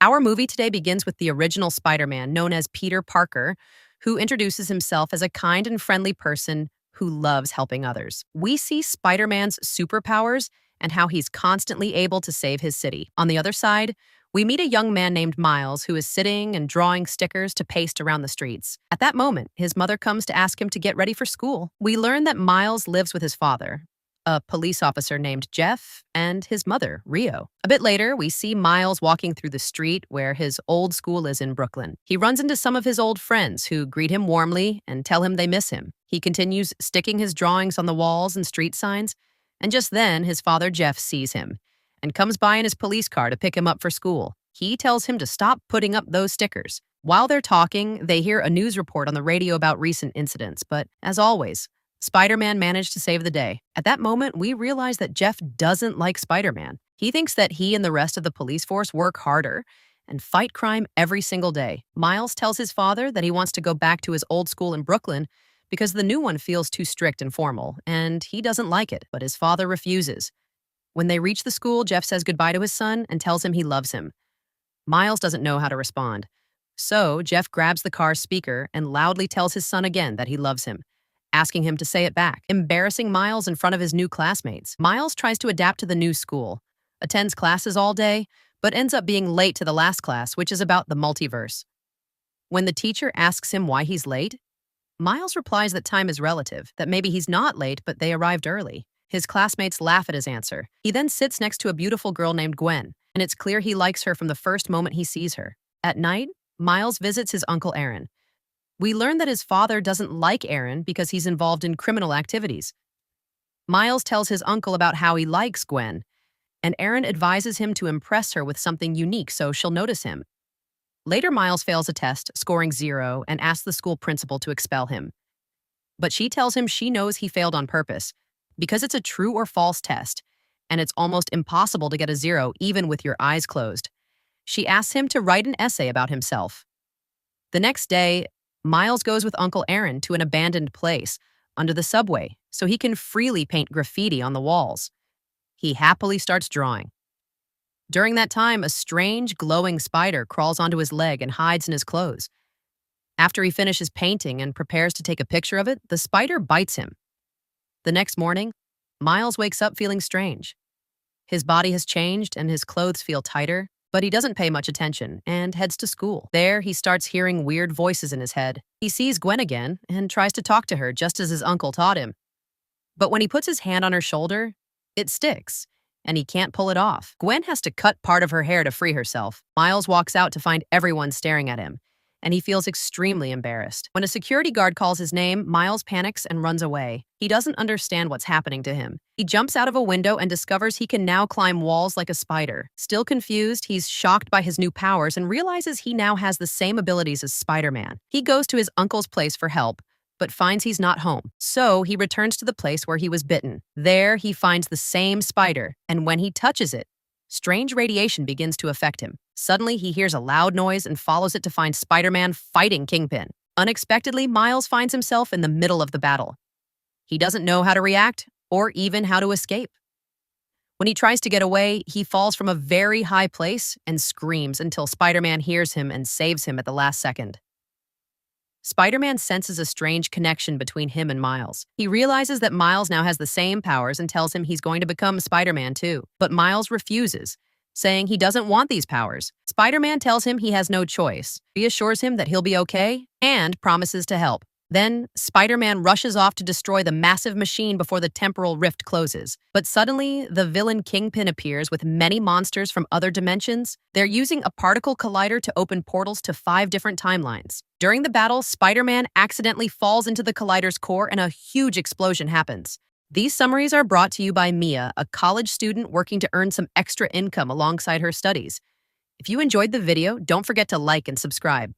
Our movie today begins with the original Spider-Man, known as Peter Parker, who introduces himself as a kind and friendly person who loves helping others. We see Spider-Man's superpowers and how he's constantly able to save his city. On the other side, we meet a young man named Miles who is sitting and drawing stickers to paste around the streets. At that moment, his mother comes to ask him to get ready for school. We learn that Miles lives with his father, a police officer named Jeff, and his mother, Rio. A bit later, we see Miles walking through the street where his old school is in Brooklyn. He runs into some of his old friends who greet him warmly and tell him they miss him. He continues sticking his drawings on the walls and street signs, and just then his father, Jeff, sees him and comes by in his police car to pick him up for school. He tells him to stop putting up those stickers. While they're talking, they hear a news report on the radio about recent incidents, but as always, Spider-Man managed to save the day. At that moment, we realize that Jeff doesn't like Spider-Man. He thinks that he and the rest of the police force work harder and fight crime every single day. Miles tells his father that he wants to go back to his old school in Brooklyn because the new one feels too strict and formal, and he doesn't like it, but his father refuses. When they reach the school, Jeff says goodbye to his son and tells him he loves him. Miles doesn't know how to respond. So Jeff grabs the car's speaker and loudly tells his son again that he loves him, asking him to say it back, embarrassing Miles in front of his new classmates. Miles tries to adapt to the new school, attends classes all day, but ends up being late to the last class, which is about the multiverse. When the teacher asks him why he's late, Miles replies that time is relative, that maybe he's not late, but they arrived early. His classmates laugh at his answer. He then sits next to a beautiful girl named Gwen, and it's clear he likes her from the first moment he sees her. At night, Miles visits his uncle Aaron. We learn that his father doesn't like Aaron because he's involved in criminal activities. Miles tells his uncle about how he likes Gwen, and Aaron advises him to impress her with something unique so she'll notice him. Later, Miles fails a test, scoring 0, and asks the school principal to expel him. But she tells him she knows he failed on purpose because it's a true or false test, and it's almost impossible to get a 0 even with your eyes closed. She asks him to write an essay about himself. The next day, Miles goes with Uncle Aaron to an abandoned place under the subway so he can freely paint graffiti on the walls. He happily starts drawing. During that time, a strange, glowing spider crawls onto his leg and hides in his clothes. After he finishes painting and prepares to take a picture of it, the spider bites him. The next morning, Miles wakes up feeling strange. His body has changed and his clothes feel tighter, but he doesn't pay much attention and heads to school. There, he starts hearing weird voices in his head. He sees Gwen again and tries to talk to her just as his uncle taught him. But when he puts his hand on her shoulder, it sticks, and he can't pull it off. Gwen has to cut part of her hair to free herself. Miles walks out to find everyone staring at him, and he feels extremely embarrassed. When a security guard calls his name, Miles panics and runs away. He doesn't understand what's happening to him. He jumps out of a window and discovers he can now climb walls like a spider. Still confused, he's shocked by his new powers and realizes he now has the same abilities as Spider-Man. He goes to his uncle's place for help, but finds he's not home. So he returns to the place where he was bitten. There, he finds the same spider, and when he touches it, strange radiation begins to affect him. Suddenly, he hears a loud noise and follows it to find Spider-Man fighting Kingpin. Unexpectedly, Miles finds himself in the middle of the battle. He doesn't know how to react or even how to escape. When he tries to get away, he falls from a very high place and screams until Spider-Man hears him and saves him at the last second. Spider-Man senses a strange connection between him and Miles. He realizes that Miles now has the same powers and tells him he's going to become Spider-Man too. But Miles refuses, saying he doesn't want these powers. Spider-Man tells him he has no choice, reassures him that he'll be okay, and promises to help. Then, Spider-Man rushes off to destroy the massive machine before the temporal rift closes. But suddenly, the villain Kingpin appears with many monsters from other dimensions. They're using a particle collider to open portals to 5 different timelines. During the battle, Spider-Man accidentally falls into the collider's core and a huge explosion happens. These summaries are brought to you by Mia, a college student working to earn some extra income alongside her studies. If you enjoyed the video, don't forget to like and subscribe.